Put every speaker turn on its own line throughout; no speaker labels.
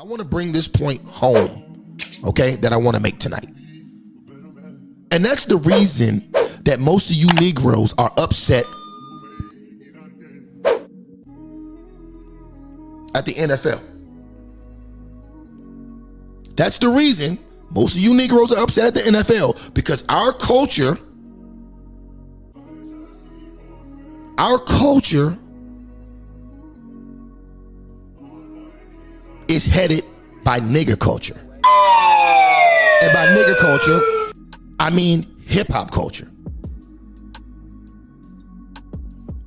want to bring this point home, okay, that I want to make tonight. And that's the reason that most of you Negroes are upset at the NFL. That's the reason most of you Negroes are upset at the NFL, because our culture is headed by nigger culture. And by nigger culture, I mean hip hop culture.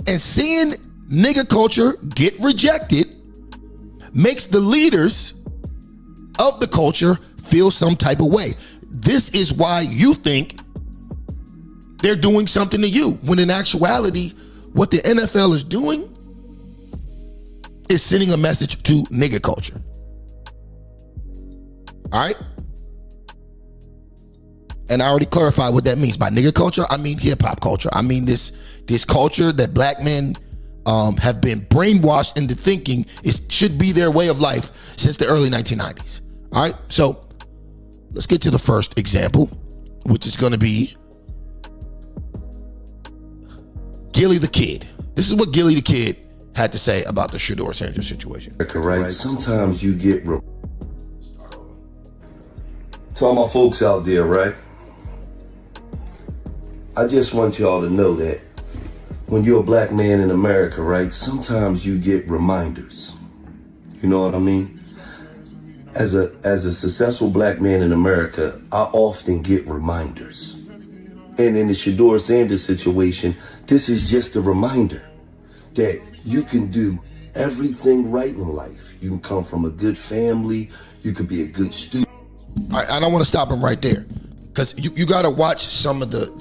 And seeing nigger culture get rejected makes the leaders of the culture feel some type of way. This is why you think they're doing something to you, when in actuality, what the NFL is doing is sending a message to nigger culture. All right? And I already clarified what that means. By nigger culture, I mean hip hop culture. I mean this culture that black men have been brainwashed into thinking should be their way of life since the early 1990s. All right, so let's get to the first example, which is going to be Gilly the Kid. This is what Gilly the Kid had to say about the Shedeur Sanders situation.
Right, sometimes you get to all my folks out there, right? I just want y'all to know that when you're a black man in America, right, sometimes you get reminders. You know what I mean? As a successful black man in America, I often get reminders. And in the Shedeur Sanders situation, this is just a reminder that you can do everything right in life. You can come from a good family. You could be a good student.
All right, I don't want to stop him right there, because you got to watch some of the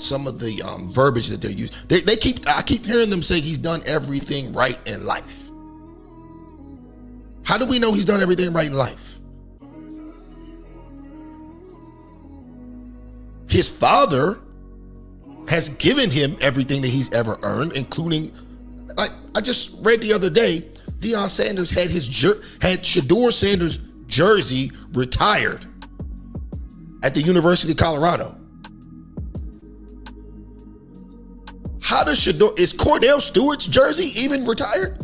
verbiage that they're using. I keep hearing them say he's done everything right in life. How do we know he's done everything right in life? His father has given him everything that he's ever earned, including, like I just read the other day, Deion Sanders had Shedeur Sanders' jersey retired at the University of Colorado. How does Shedeur, is Cordell Stewart's jersey even retired?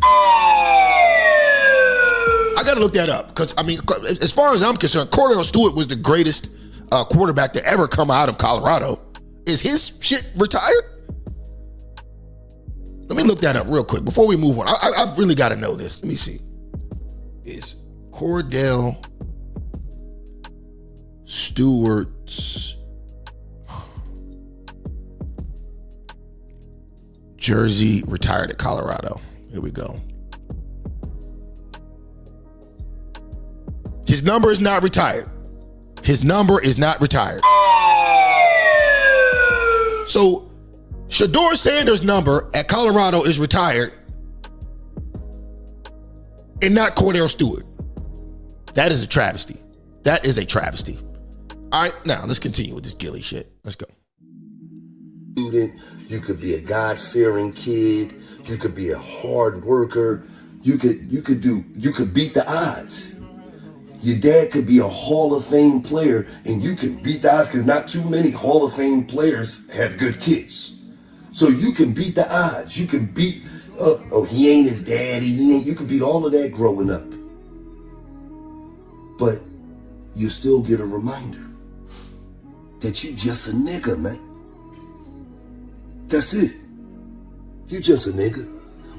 I gotta look that up, because I mean, as far as I'm concerned, Cordell Stewart was the greatest quarterback to ever come out of Colorado. Is his shit retired? Let me look that up real quick before we move on. I really got to know this. Let me see. Is Cordell Stewart's jersey retired at Colorado? Here we go. His number is not retired. His number is not retired. So Shedeur Sanders' number at Colorado is retired and not Cordell Stewart. That is a travesty. That is a travesty. All right, now let's continue with this Gilly shit. Let's go.
Student, you could be a God-fearing kid. You could be a hard worker. You could beat the odds. Your dad could be a Hall of Fame player, and you could beat the odds, because not too many Hall of Fame players have good kids. So you can beat the odds. You can beat, he ain't his daddy. You can beat all of that growing up. But you still get a reminder that you just a nigga, man. That's it. You just a nigga.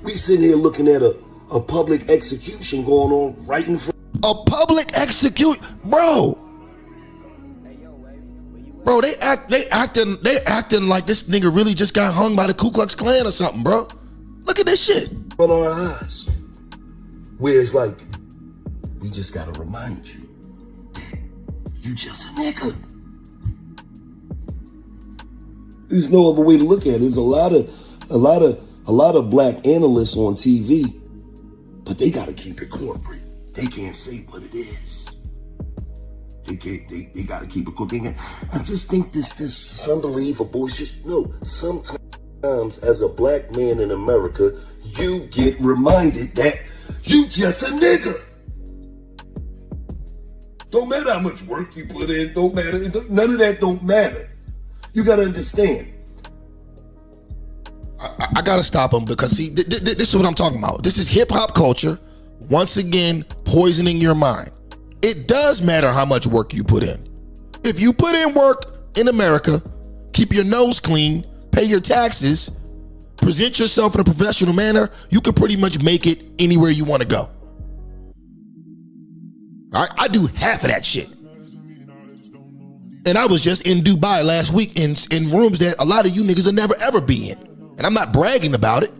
We sitting here looking at a public execution going on right in front.
A public execute, bro. Bro, they acting like this nigga really just got hung by the Ku Klux Klan or something, bro. Look at this shit.
On our eyes. Where it's like, we just gotta remind you, you just a nigga. There's no other way to look at it. There's a lot of black analysts on TV, but they gotta keep it corporate. They can't say what it is. They gotta keep it cooking. I just think this is unbelievable. It's just, no, sometimes as a black man in America, you get reminded that you just a nigga. Don't matter how much work you put in. Don't matter. None of that don't matter. You got to understand.
I got to stop him because, see, this is what I'm talking about. This is hip-hop culture, once again, poisoning your mind. It does matter how much work you put in. If you put in work in America, keep your nose clean, pay your taxes, present yourself in a professional manner, you can pretty much make it anywhere you want to go. All right, I do half of that shit. And I was just in Dubai last week in rooms that a lot of you niggas will never ever be in. And I'm not bragging about it.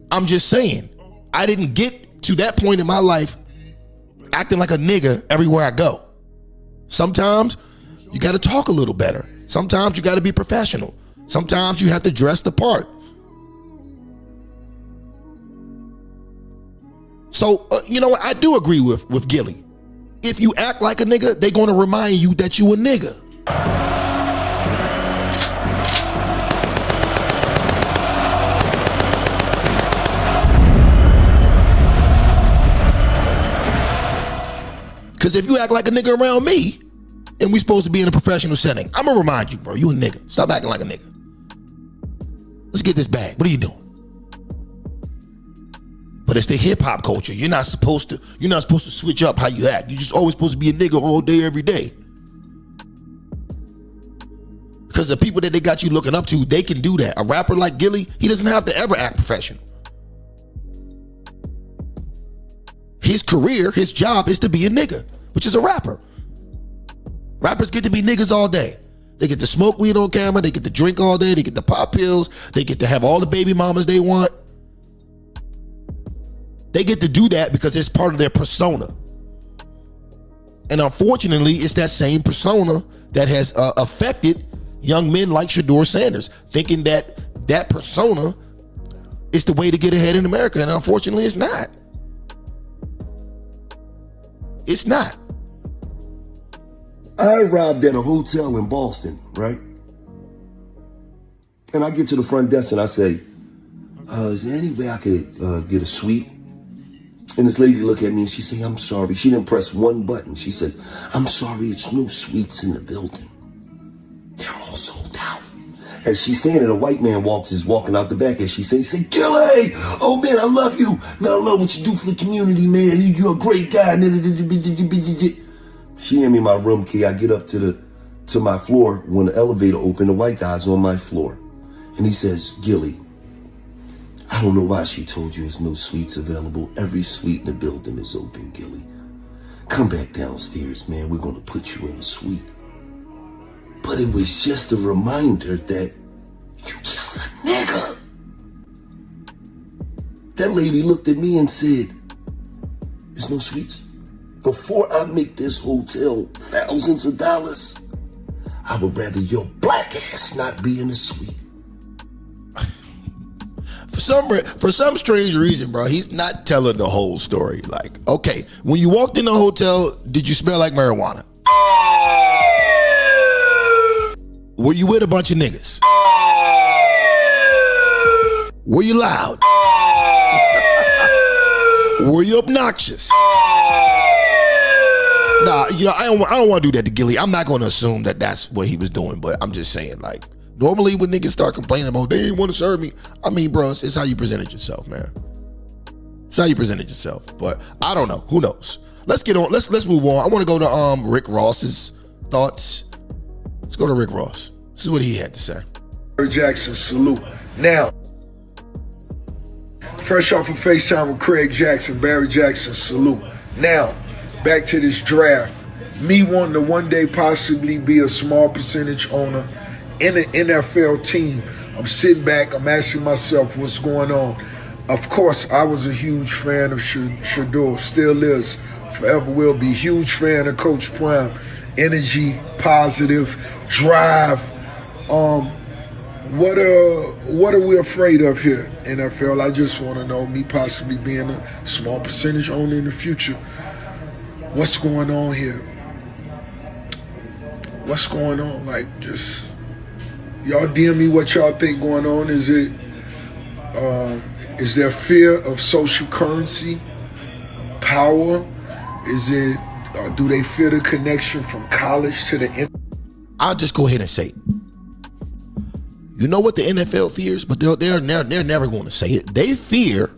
I'm just saying, I didn't get to that point in my life acting like a nigga everywhere I go. Sometimes you got to talk a little better. Sometimes you got to be professional. Sometimes you have to dress the part. So, you know what? I do agree with Gillie. If you act like a nigga, they going to remind you that you a nigga. Because if you act like a nigga around me, and we supposed to be in a professional setting, I'm gonna remind you, bro, you a nigga. Stop acting like a nigga. Let's get this bag. What are you doing? But it's the hip hop culture. You're not supposed to switch up how you act. You're just always supposed to be a nigga all day, every day. Because the people that they got you looking up to, they can do that. A rapper like Gillie, he doesn't have to ever act professional. His career, his job is to be a nigga, which is a rapper. Rappers get to be niggas all day. They get to smoke weed on camera. They get to drink all day. They get to pop pills. They get to have all the baby mamas they want. They get to do that because it's part of their persona. And unfortunately, it's that same persona that has affected young men like Shedeur Sanders, thinking that that persona is the way to get ahead in America. And unfortunately, it's not. It's not.
I arrived at a hotel in Boston, right? And I get to the front desk and I say, is there any way I could get a suite? And this lady look at me and she say, I'm sorry. She didn't press one button. She says, I'm sorry, it's no suites in the building. They're all sold out. As she's saying it, a white man is walking out the back and she say, Gillie, oh man, I love you. Man, I love what you do for the community, man. You're a great guy. She hand me my room key. I get up to my floor. When the elevator opened, the white guy's on my floor. And he says, Gillie, I don't know why she told you there's no suites available. Every suite in the building is open, Gillie. Come back downstairs, man. We're going to put you in a suite. But it was just a reminder that you just a nigga. That lady looked at me and said, there's no suites. Before I make this hotel thousands of dollars, I would rather your black ass not be in a suite.
For some strange reason, bro, he's not telling the whole story. Like, okay, when you walked in the hotel, did you smell like marijuana? Were you with a bunch of niggas? Were you loud? Were you obnoxious? Nah, you know, I don't want to do that to Gillie. I'm not going to assume that that's what he was doing, but I'm just saying, like, normally when niggas start complaining about they didn't want to serve me, I mean, bro, it's how you presented yourself, man. It's how you presented yourself. But I don't know. Who knows? Let's get on. Let's move on. I want to go to Rick Ross's thoughts. Let's go to Rick Ross. This is what he had to say.
Barry Jackson, salute. Now, fresh off of FaceTime with Craig Jackson, Barry Jackson, salute. Now, back to this draft. Me wanting to one day possibly be a small percentage owner in an NFL team. I'm sitting back, I'm asking myself what's going on. Of course, I was a huge fan of Shedeur, still is, forever will be. Huge fan of Coach Prime. Energy, positive, drive. What are we afraid of here, NFL? I just want to know, me possibly being a small percentage owner in the future, what's going on here? What's going on? Like, just, y'all DM me what y'all think going on. Is there fear of social currency, power? Is it do they feel the connection from college to the
I'll just go ahead and say it. You know what the NFL fears, but they're never going to say it. They fear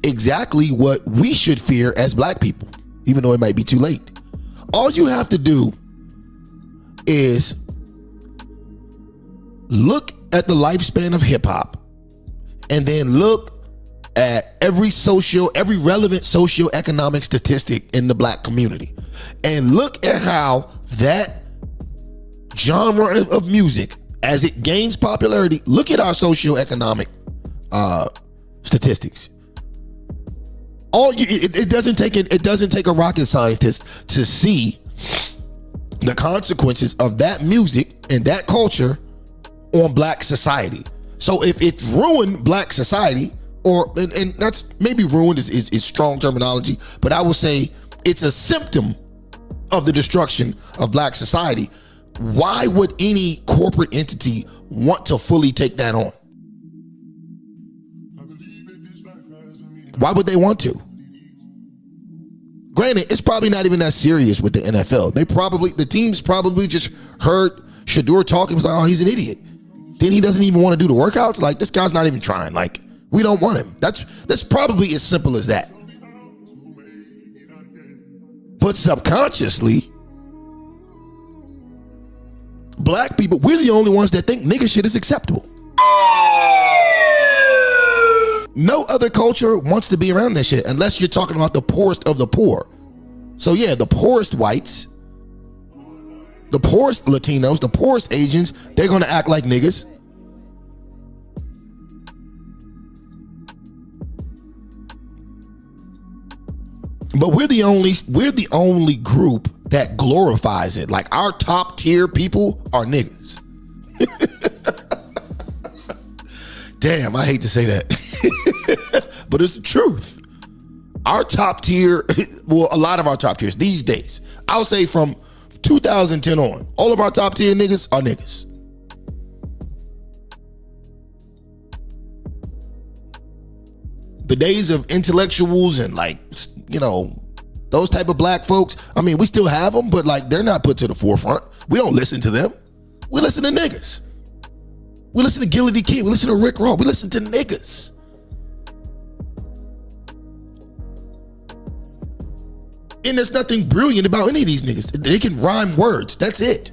exactly what we should fear as black people, even though it might be too late. All you have to do is look at the lifespan of hip hop and then look at every relevant socioeconomic statistic in the black community and look at how that genre of music, as it gains popularity, look at our socioeconomic statistics. It doesn't take a rocket scientist to see the consequences of that music and that culture on black society. So if it ruined black society, and that's maybe ruined is strong terminology, but I will say it's a symptom of the destruction of black society. Why would any corporate entity want to fully take that on? Why would they want to? Granted, it's probably not even that serious with the NFL. The teams probably just heard Shedeur talking, was like, oh, he's an idiot. Then he doesn't even want to do the workouts. Like, this guy's not even trying. Like, we don't want him. That's probably as simple as that. But subconsciously, black people, we're the only ones that think nigga shit is acceptable. No other culture wants to be around that shit unless you're talking about the poorest of the poor. So yeah, the poorest whites, the poorest Latinos, the poorest Asians, they're gonna act like niggas. But we're the only group that glorifies it. Like, our top tier people are niggas. Damn, I hate to say that. But it's the truth. Our top tier, well, a lot of our top tiers these days, I'll say from 2010 on, all of our top tier niggas are niggas. The days of intellectuals and, like, you know, those type of black folks, I mean, we still have them, but, like, they're not put to the forefront. We don't listen to them. We listen to niggas. We listen to Gillie the Kid. We listen to Rick Ross. We listen to niggas. And there's nothing brilliant about any of these niggas. They can rhyme words. That's it.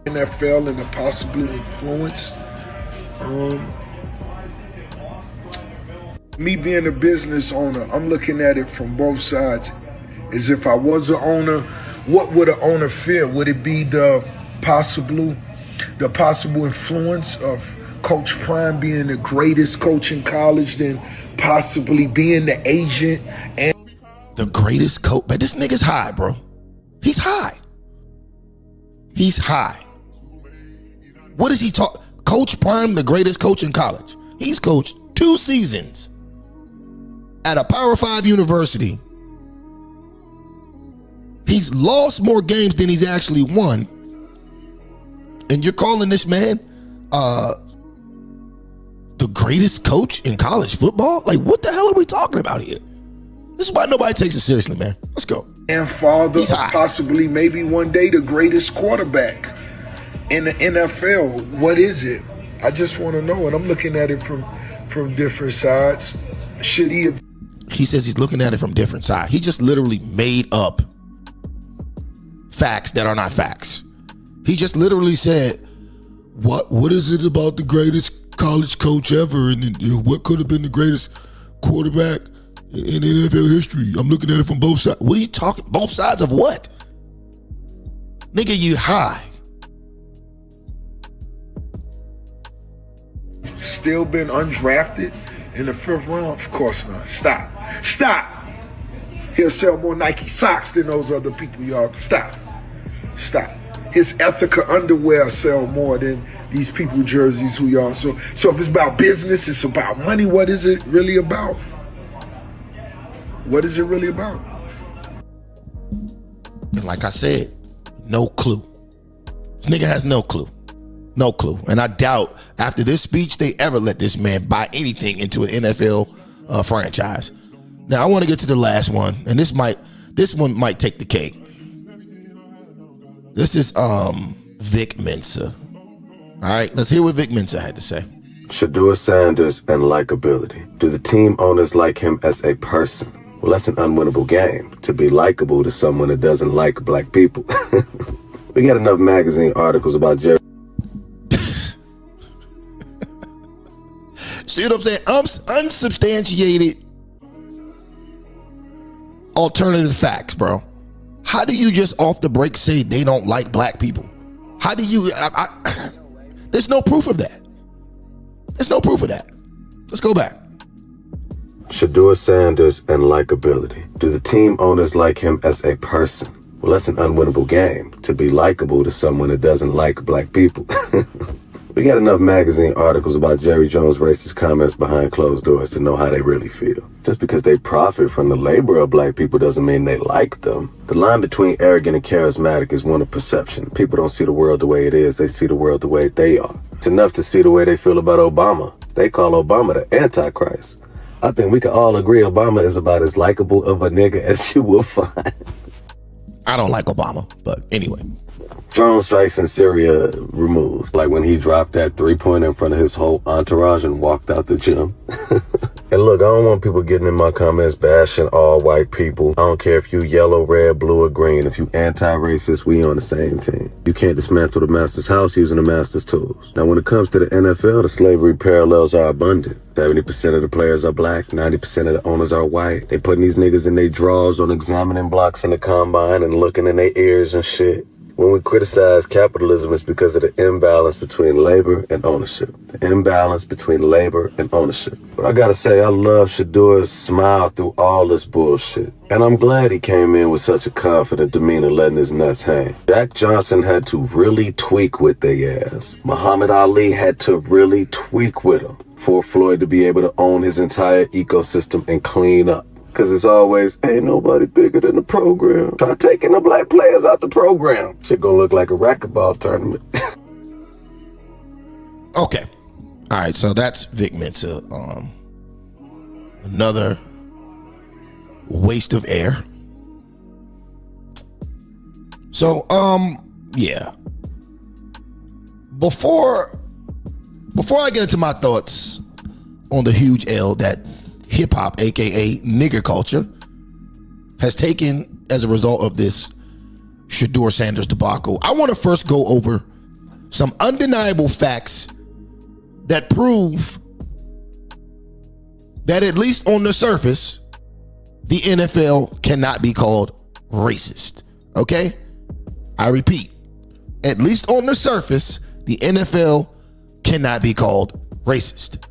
NFL and the possible influence. Me being a business owner, I'm looking at it from both sides. As if I was an owner, what would an owner feel? Would it be the possible influence of Coach Prime being the greatest coach in college, then possibly being the agent and
the greatest coach? But this nigga's high, bro. He's high. He's high. What is he talk? Coach Prime, the greatest coach in college. He's coached 2 seasons at a Power 5 university. He's lost more games than he's actually won. And you're calling this man the greatest coach in college football? Like, what the hell are we talking about here? This is why nobody takes it seriously, man. Let's go.
And father, possibly maybe one day the greatest quarterback in the NFL. What is it? I just want to know, and I'm looking at it from different sides. Should he have?
He says he's looking at it from different sides. He just literally made up facts that are not facts. He just literally said, what is it about the greatest college coach ever, and what could have been the greatest quarterback in NFL history? I'm looking at it from both sides. What are you talking? Both sides of what? Nigga, you high.
Still been undrafted in the 5th round? Of course not. Stop. He'll sell more Nike socks than those other people, y'all. Stop. His Ethica underwear sell more than these people jerseys who y'all. So if it's about business, it's about money. What is it really about? What is it really about?
And like I said, no clue. This nigga has no clue. No clue. And I doubt after this speech they ever let this man buy anything into an NFL franchise. Now I want to get to the last one, and this one might take the cake. This is Vic Mensa. All right, let's hear what Vic Mensa had to say.
Shedeur Sanders and likability. Do the team owners like him as a person? Well, that's an unwinnable game, to be likable to someone that doesn't like black people. We got enough magazine articles about Jerry.
See what I'm saying? Unsubstantiated alternative facts, bro. How do you just off the break say they don't like black people? How do you... there's no proof of that. There's no proof of that. Let's go back.
Shedeur Sanders and likability. Do the team owners like him as a person? Well, that's an unwinnable game, to be likable to someone that doesn't like black people. We got enough magazine articles about Jerry Jones' racist comments behind closed doors to know how they really feel. Just because they profit from the labor of black people doesn't mean they like them. The line between arrogant and charismatic is one of perception. People don't see the world the way it is, they see the world the way they are. It's enough to see the way they feel about Obama. They call Obama the Antichrist. I think we can all agree Obama is about as likable of a nigga as you will find.
I don't like Obama, but anyway.
Drone strikes in Syria removed. Like when he dropped that 3-pointer in front of his whole entourage and walked out the gym. And look, I don't want people getting in my comments bashing all white people. I don't care if you yellow, red, blue, or green. If you anti-racist, we on the same team. You can't dismantle the master's house using the master's tools. Now, when it comes to the NFL, the slavery parallels are abundant. 70% of the players are black, 90% of the owners are white. They putting these niggas in their drawers on examining blocks in the combine and looking in their ears and shit. When we criticize capitalism, it's because of the imbalance between labor and ownership. The imbalance between labor and ownership. But I gotta say, I love Shedeur's smile through all this bullshit. And I'm glad he came in with such a confident demeanor, letting his nuts hang. Jack Johnson had to really tweak with their ass. Muhammad Ali had to really tweak with him for Floyd to be able to own his entire ecosystem and clean up. Cause it's always, ain't nobody bigger than the program. Try taking the black players out the program. Shit gonna look like a racquetball tournament.
Okay. All right, so that's Vic Mensa. Another waste of air. So, yeah. Before I get into my thoughts on the huge L that hip-hop, aka nigger culture, has taken as a result of this Shedeur Sanders debacle, I want to first go over some undeniable facts that prove that, at least on the surface, the NFL cannot be called racist. Okay? I repeat, at least on the surface, the NFL cannot be called racist.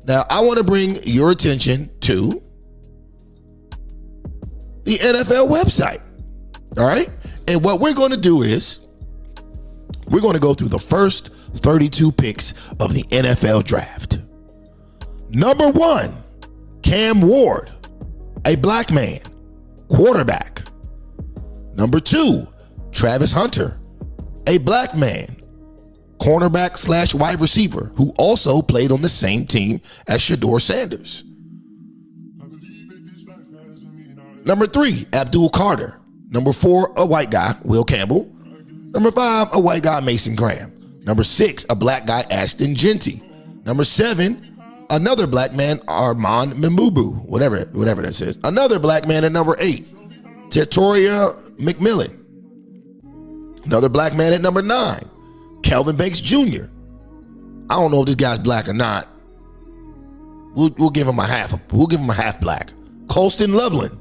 Now, I want to bring your attention to the NFL website, all right? And what we're going to do is we're going to go through the first 32 picks of the NFL draft. Number 1, Cam Ward, a black man, quarterback. Number 2, Travis Hunter, a black man, cornerback / wide receiver, who also played on the same team as Shedeur Sanders. Number 3, Abdul Carter. Number 4, a white guy, Will Campbell. Number 5, a white guy, Mason Graham. Number 6, a black guy, Ashton Genty. Number 7, another black man, Armand Mmubu, whatever that says. Another black man at number 8, Tetoria McMillan. Another black man at number 9, Kelvin Banks Jr. I don't know if this guy's black or not. We'll give him a half. We'll give him a half black. Colston Loveland.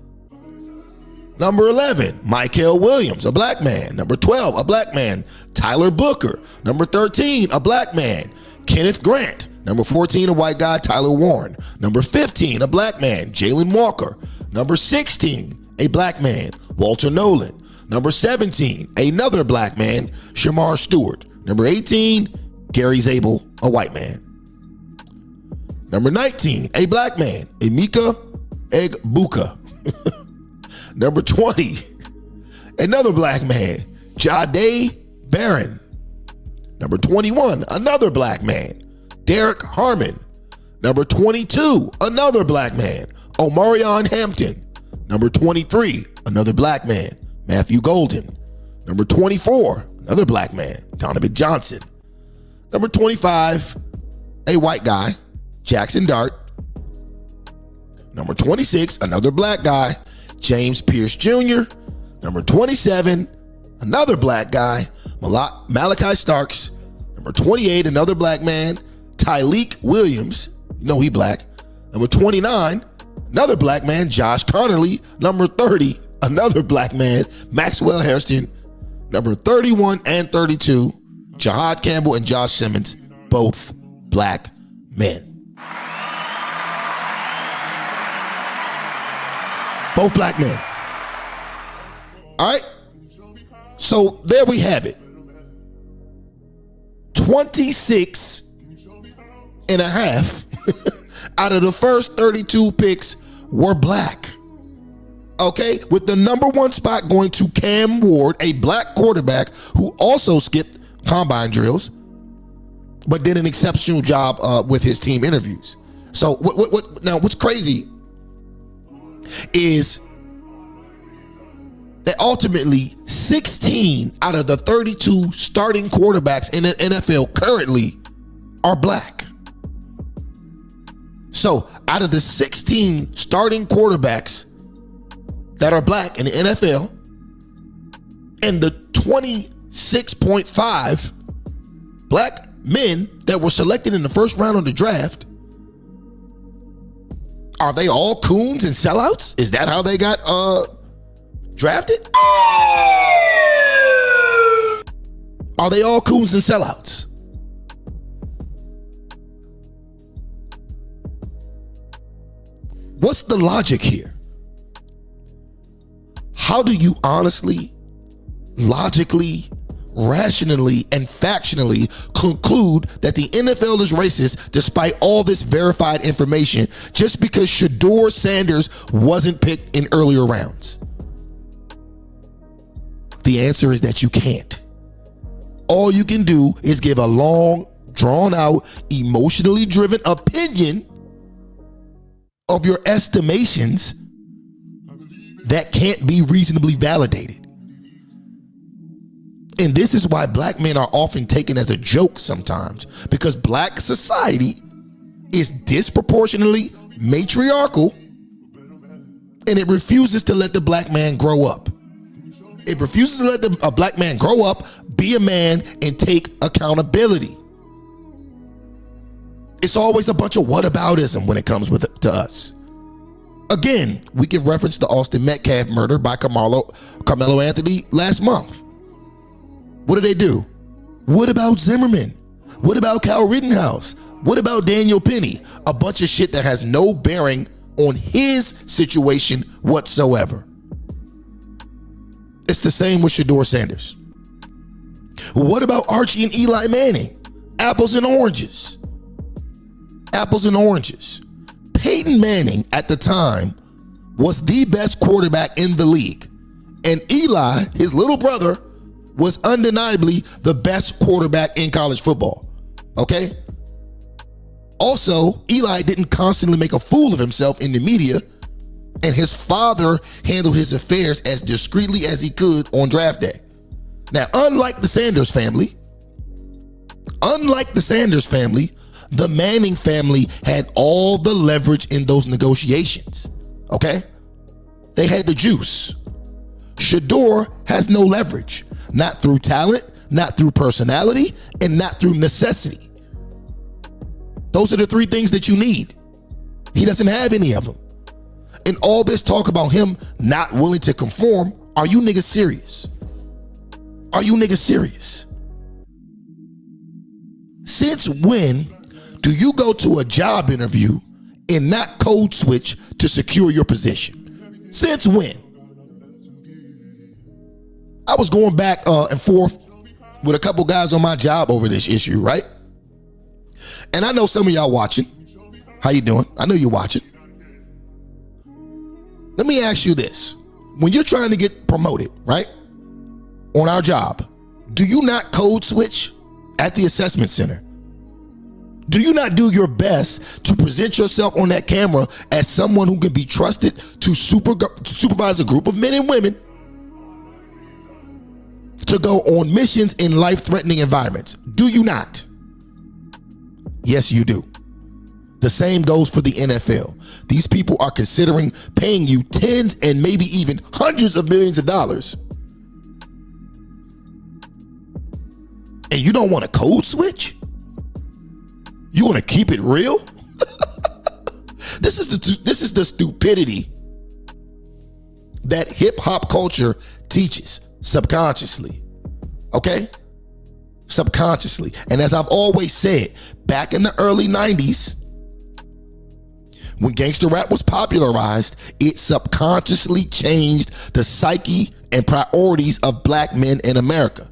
Number 11, Michael Williams, a black man. Number 12, a black man, Tyler Booker. Number 13, a black man, Kenneth Grant. Number 14, a white guy, Tyler Warren. Number 15, a black man, Jalen Walker. Number 16, a black man, Walter Nolan. Number 17, another black man, Shamar Stewart. Number 18, Gary Zabel, a white man. Number 19, a black man, Emeka Egbuka. Number 20, another black man, Jade Barron. Number 21, another black man, Derek Harmon. Number 22, another black man, Omarion Hampton. Number 23, another black man, Matthew Golden. Number 24, another black man, Donovan Johnson. Number 25, a white guy, Jackson Dart. Number 26, another black guy, James Pierce Jr. Number 27, another black guy, Malachi Starks. Number 28, another black man, Tyleek Williams. You know he black. Number 29, another black man, Josh Connerly. Number 30, another black man, Maxwell Hairston. Number 31 and 32, Jahad Campbell and Josh Simmons, both black men. Both black men. All right? So there we have it. 26 and a half out of the first 32 picks were black. Okay? With the number one spot going to Cam Ward, a black quarterback who also skipped combine drills, but did an exceptional job with his team interviews. So now what's crazy is that ultimately 16 out of the 32 starting quarterbacks in the NFL currently are black. So out of the 16 starting quarterbacks that are black in the NFL and the 26.5 black men that were selected in the first round of the draft, are they all coons and sellouts? Is that how they got drafted? Are they all coons and sellouts? What's the logic here? How do you honestly, logically, rationally, and factionally conclude that the NFL is racist despite all this verified information just because Shedeur Sanders wasn't picked in earlier rounds? The answer is that you can't. All you can do is give a long, drawn-out, emotionally driven opinion of your estimations that can't be reasonably validated. And this is why black men are often taken as a joke sometimes, because black society is disproportionately matriarchal and it refuses to let the black man grow up. It refuses to let a black man grow up, be a man, and take accountability. It's always a bunch of whataboutism when it comes to us. Again, we can reference the Austin Metcalf murder by Carmelo Anthony last month. What did they do? What about Zimmerman? What about Kyle Rittenhouse? What about Daniel Penny? A bunch of shit that has no bearing on his situation whatsoever. It's the same with Shedeur Sanders. What about Archie and Eli Manning? Apples and oranges. Apples and oranges. Peyton Manning at the time was the best quarterback in the league. And Eli, his little brother, was undeniably the best quarterback in college football. Okay? Also, Eli didn't constantly make a fool of himself in the media, and his father handled his affairs as discreetly as he could on draft day. Now, unlike the Sanders family, the Manning family had all the leverage in those negotiations. Okay? They had the juice. Shedeur has no leverage. Not through talent, not through personality, and not through necessity. Those are the three things that you need. He doesn't have any of them. And all this talk about him not willing to conform, are you niggas serious? Are you niggas serious? Since when do you go to a job interview and not code switch to secure your position? Since when? I was going back and forth with a couple guys on my job over this issue, right? And I know some of y'all watching. How you doing? I know you're watching. Let me ask you this. When you're trying to get promoted, right, on our job, do you not code switch at the assessment center? Do you not do your best to present yourself on that camera as someone who can be trusted to supervise a group of men and women to go on missions in life-threatening environments? Do you not? Yes, you do. The same goes for the NFL. These people are considering paying you tens and maybe even hundreds of millions of dollars. And you don't want a code switch? You want to keep it real? This is the stupidity that hip hop culture teaches subconsciously. Okay? Subconsciously. And as I've always said, back in the early 90s, when gangster rap was popularized, it subconsciously changed the psyche and priorities of black men in America.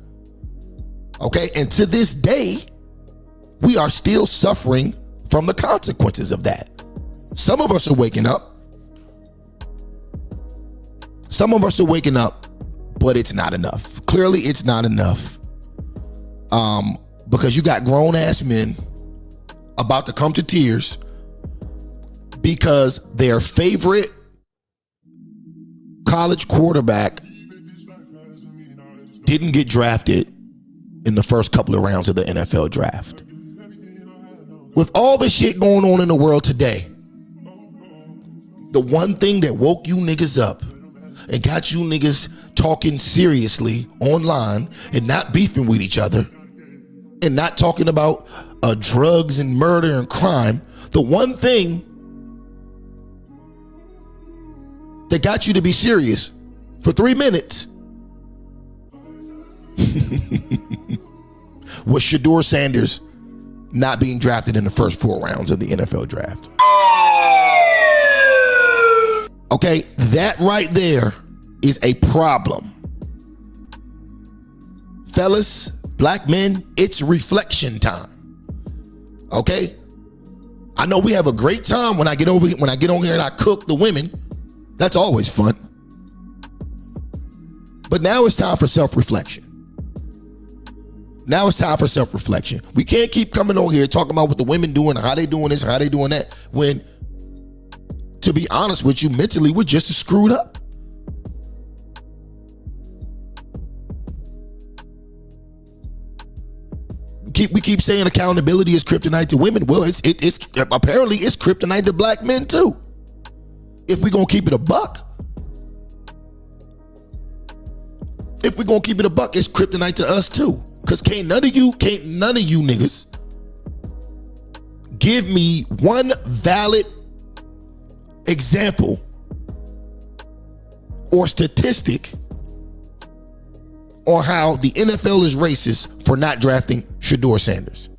Okay? And to this day, we are still suffering from the consequences of that. Some of us are waking up. Some of us are waking up, but it's not enough. Clearly, it's not enough. Because you got grown ass men about to come to tears because their favorite college quarterback didn't get drafted in the first couple of rounds of the NFL draft. With all the shit going on in the world today, the one thing that woke you niggas up and got you niggas talking seriously online and not beefing with each other and not talking about drugs and murder and crime, the one thing that got you to be serious for 3 minutes was Shedeur Sanders not being drafted in the first 4 rounds of the NFL draft. Okay, that right there is a problem. Fellas, black men, it's reflection time. Okay? I know we have a great time when I get on here and I cook the women. That's always fun. But now it's time for self-reflection. Now it's time for self-reflection. We can't keep coming on here talking about what the women doing, how they doing this, how they doing that, when, to be honest with you, mentally, we're just as screwed up. We keep saying accountability is kryptonite to women. Well, it's apparently it's kryptonite to black men too. If we're gonna keep it a buck. If we're gonna keep it a buck, it's kryptonite to us too. Cause can't none of you niggas give me one valid example or statistic on how the NFL is racist for not drafting Shedeur Sanders.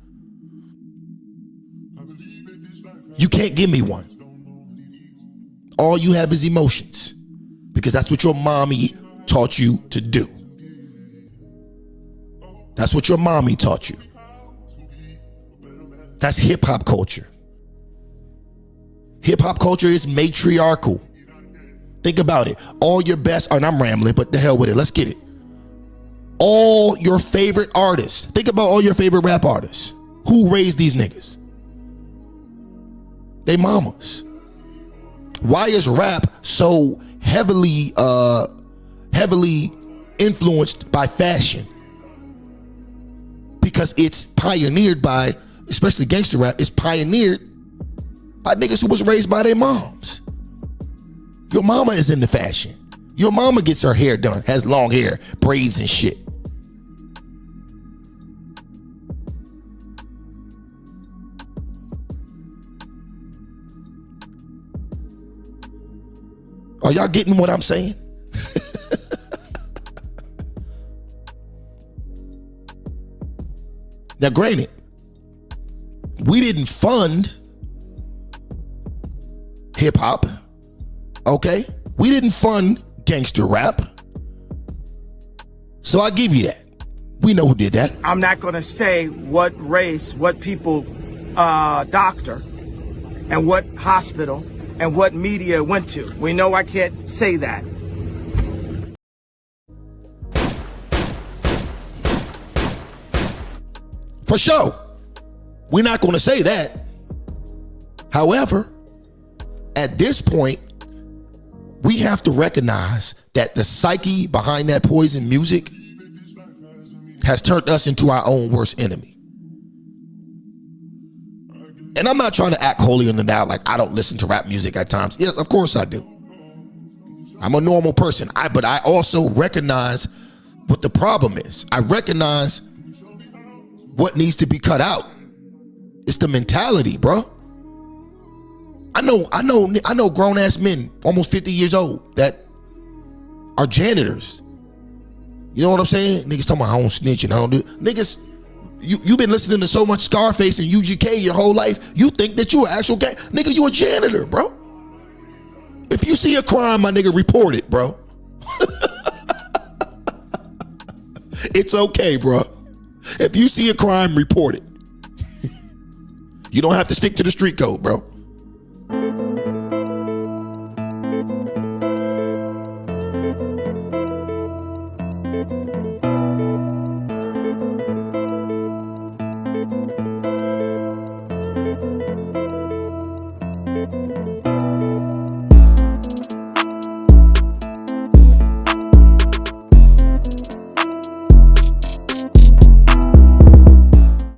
You can't give me one. All you have is emotions, because that's what your mommy taught you to do. That's what your mommy taught you. That's hip hop culture. Hip hop culture is matriarchal. Think about it. All your best, and I'm rambling, but the hell with it. Let's get it. All your favorite artists. Think about all your favorite rap artists. Who raised these niggas? They mamas. Why is rap so heavily influenced by fashion? Because it's pioneered by, especially gangster rap, it's pioneered by niggas who was raised by their moms. Your mama is into fashion. Your mama gets her hair done, has long hair, braids and shit. Are y'all getting what I'm saying? Now, granted, we didn't fund hip hop, okay? We didn't fund gangster rap. So I give you that. We know who did that.
I'm not going to say what race, what people, doctor, and what hospital, and what media went to. We know I can't say that. For sure.
We're not going to say that. However, at this point, we have to recognize that the psyche behind that poison music has turned us into our own worst enemy. And I'm not trying to act holier than thou, like I don't listen to rap music at times. Yes, of course I do. I'm a normal person. But I also recognize what the problem is. I recognize what needs to be cut out. It's the mentality, bro. I know grown ass men, almost 50 years old, that are janitors. You know what I'm saying? Niggas talking about I don't snitch and I don't do. Niggas, you been listening to so much Scarface and UGK your whole life. You think that you an actual gang. Nigga, you a janitor, bro. If you see a crime, my nigga, report it, bro. It's okay, bro. If you see a crime, report it. You don't have to stick to the street code, bro.